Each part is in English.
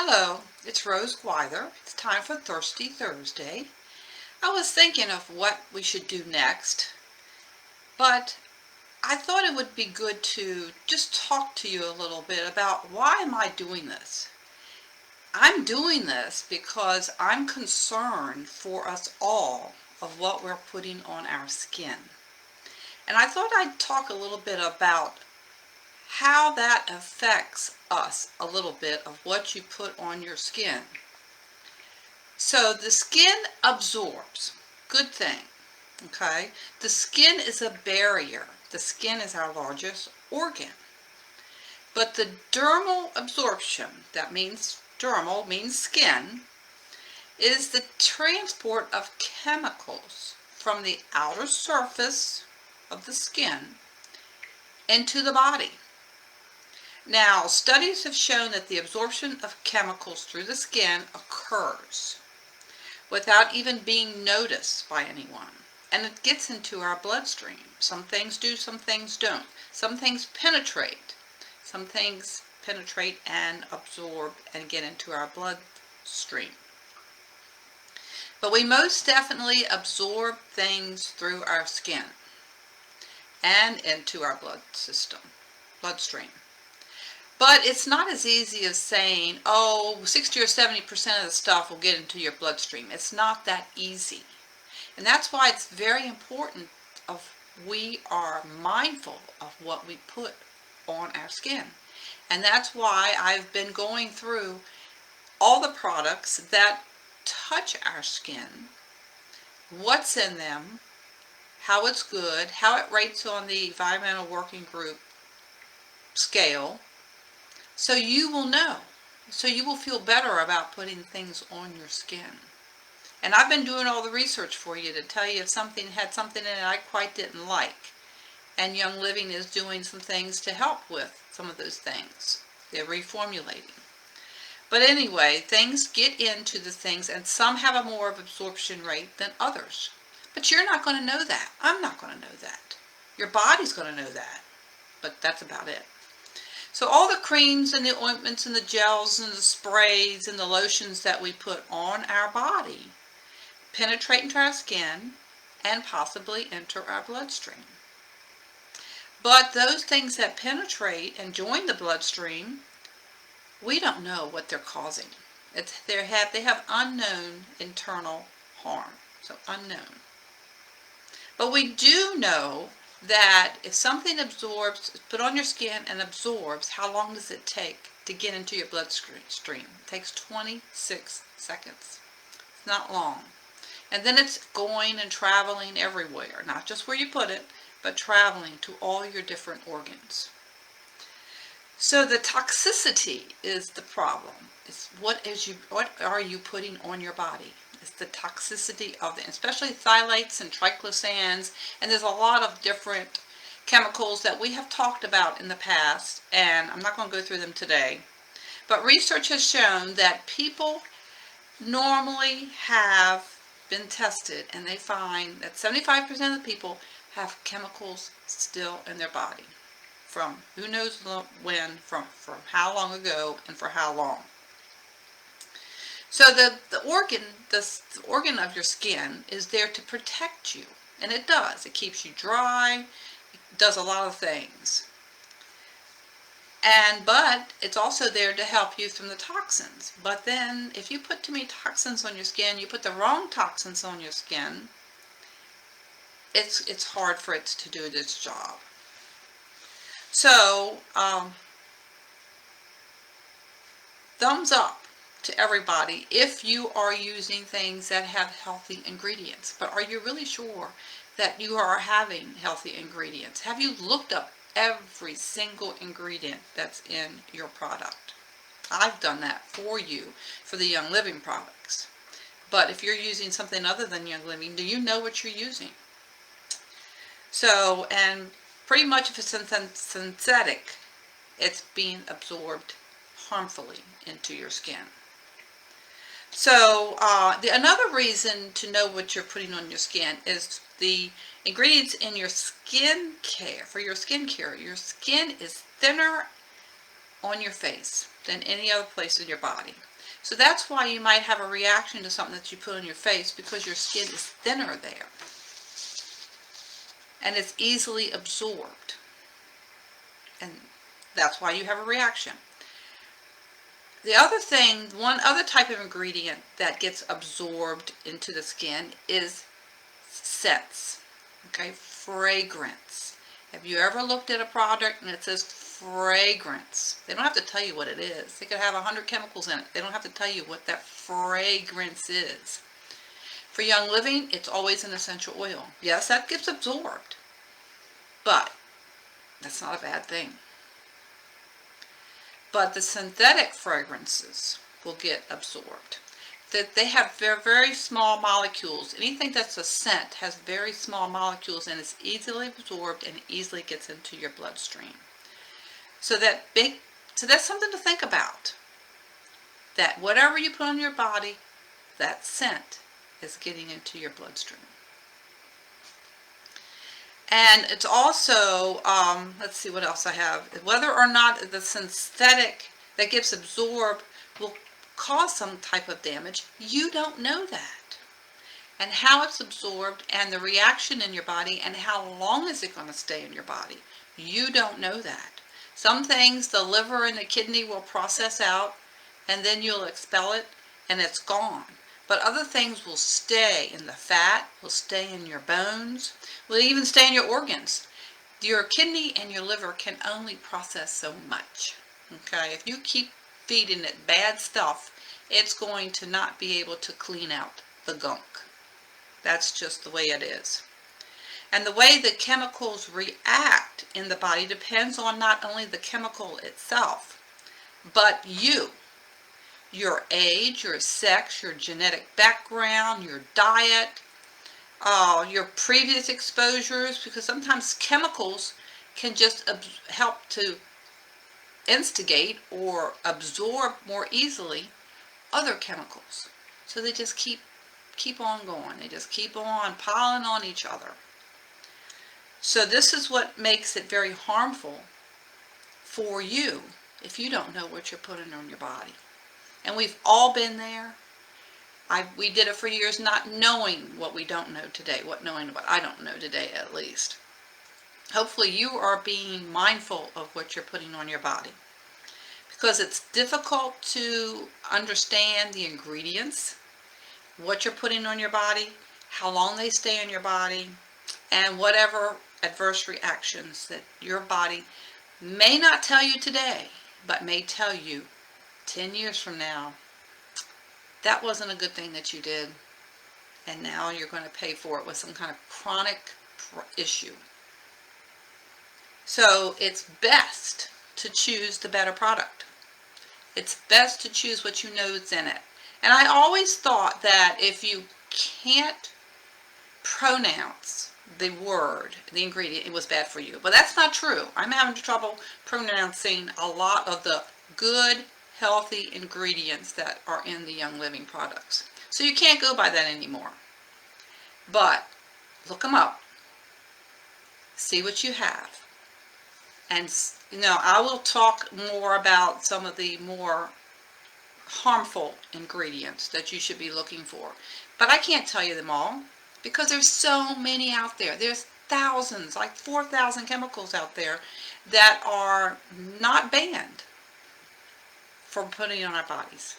Hello, it's Rose Gwyther. It's time for Thirsty Thursday. I was thinking of what we should do next, but I thought it would be good to just talk to you a little bit about why am I doing this? I'm doing this because I'm concerned for us all of what we're putting on our skin. And I thought I'd talk a little bit about how that affects us a little bit of what you put on your skin. So the skin absorbs. Good thing. Okay? The skin is a barrier. The skin is our largest organ. But the dermal absorption, that means dermal means skin, is the transport of chemicals from the outer surface of the skin into the body. Now, studies have shown that the absorption of chemicals through the skin occurs without even being noticed by anyone. And it gets into our bloodstream. Some things do, some things don't. Some things penetrate. Some things penetrate and absorb and get into our bloodstream. But we most definitely absorb things through our skin and into our bloodstream. But it's not as easy as saying, 60 or 70% of the stuff will get into your bloodstream. It's not that easy. And that's why it's very important we are mindful of what we put on our skin. And that's why I've been going through all the products that touch our skin, what's in them, how it's good, how it rates on the Environmental Working Group scale, so you will know. So you will feel better about putting things on your skin. And I've been doing all the research for you to tell you if something had something in it I quite didn't like. And Young Living is doing some things to help with some of those things. They're reformulating. But anyway, things get into the things, and some have a more absorption rate than others. But you're not going to know that. I'm not going to know that. Your body's going to know that. But that's about it. So all the creams and the ointments and the gels and the sprays and the lotions that we put on our body penetrate into our skin and possibly enter our bloodstream. But those things that penetrate and join the bloodstream, we don't know what they're causing. They have unknown internal harm, so unknown. But we do know that if something absorbs, put on your skin and absorbs, how long does it take to get into your bloodstream? It takes 26 seconds. It's not long. And then it's going and traveling everywhere, not just where you put it, but traveling to all your different organs. So the toxicity is the problem. It's what are you putting on your body? It's the toxicity of them, especially phthalates and triclosans, and there's a lot of different chemicals that we have talked about in the past, and I'm not going to go through them today. But research has shown that people normally have been tested, and they find that 75% of the people have chemicals still in their body from who knows when, from how long ago, and for how long. So the organ of your skin is there to protect you, and it does. It keeps you dry. It does a lot of things. But it's also there to help you from the toxins. But then if you put too many toxins on your skin, you put the wrong toxins on your skin, it's hard for it to do its job. So thumbs up to everybody if you are using things that have healthy ingredients. But are you really sure that you are having healthy ingredients? Have you looked up every single ingredient that's in your product? I've done that for you for the Young Living products. But if you're using something other than Young Living, do you know what you're using? So, and pretty much if it's synthetic, it's being absorbed harmfully into your skin. So another reason to know what you're putting on your skin is the ingredients in your skin care. For your skin care, your skin is thinner on your face than any other place in your body. So that's why you might have a reaction to something that you put on your face, because your skin is thinner there. And it's easily absorbed. And that's why you have a reaction. The other thing, one other type of ingredient that gets absorbed into the skin is scents. Okay, fragrance. Have you ever looked at a product and it says fragrance? They don't have to tell you what it is. They could have 100 chemicals in it. They don't have to tell you what that fragrance is. For Young Living, it's always an essential oil. Yes, that gets absorbed, but that's not a bad thing. But the synthetic fragrances will get absorbed. That they have very, very small molecules. Anything that's a scent has very small molecules, and it's easily absorbed and easily gets into your bloodstream. So that's something to think about. That whatever you put on your body, that scent is getting into your bloodstream. And it's also, let's see what else I have. Whether or not the synthetic that gets absorbed will cause some type of damage, you don't know that. And how it's absorbed and the reaction in your body and how long is it going to stay in your body, you don't know that. Some things the liver and the kidney will process out, and then you'll expel it and it's gone. But other things will stay in the fat, will stay in your bones, will even stay in your organs. Your kidney and your liver can only process so much. Okay, if you keep feeding it bad stuff, it's going to not be able to clean out the gunk. That's just the way it is. And the way the chemicals react in the body depends on not only the chemical itself, but your age, your sex, your genetic background, your diet, your previous exposures, because sometimes chemicals can just help to instigate or absorb more easily other chemicals. So they just keep on going. They just keep on piling on each other. So this is what makes it very harmful for you if you don't know what you're putting on your body. And we've all been there. We did it for years not knowing what we don't know today, knowing what I don't know today at least. Hopefully you are being mindful of what you're putting on your body, because it's difficult to understand the ingredients, what you're putting on your body, how long they stay in your body, and whatever adverse reactions that your body may not tell you today, but may tell you 10 years from now, that wasn't a good thing that you did, and now you're going to pay for it with some kind of chronic issue. So it's best to choose the better product. It's best to choose what you know is in it. And I always thought that if you can't pronounce the word, the ingredient, it was bad for you. But that's not true. I'm having trouble pronouncing a lot of the good, healthy ingredients that are in the Young Living products. So you can't go by that anymore. But look them up. See what you have. And I will talk more about some of the more harmful ingredients that you should be looking for. But I can't tell you them all, because there's so many out there. There's thousands, like 4,000 chemicals out there that are not banned from putting on our bodies.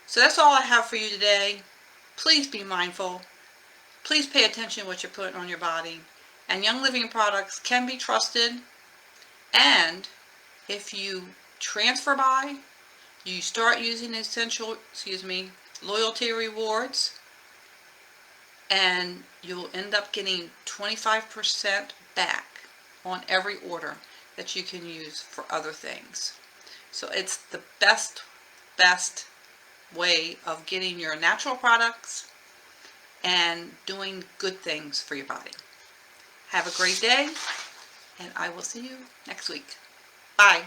So that's all I have for you today. Please be mindful. Please pay attention to what you're putting on your body. And Young Living products can be trusted. And if you transfer by, you start using loyalty rewards, and you'll end up getting 25% back on every order that you can use for other things. So it's the best way of getting your natural products and doing good things for your body. Have a great day, and I will see you next week. Bye.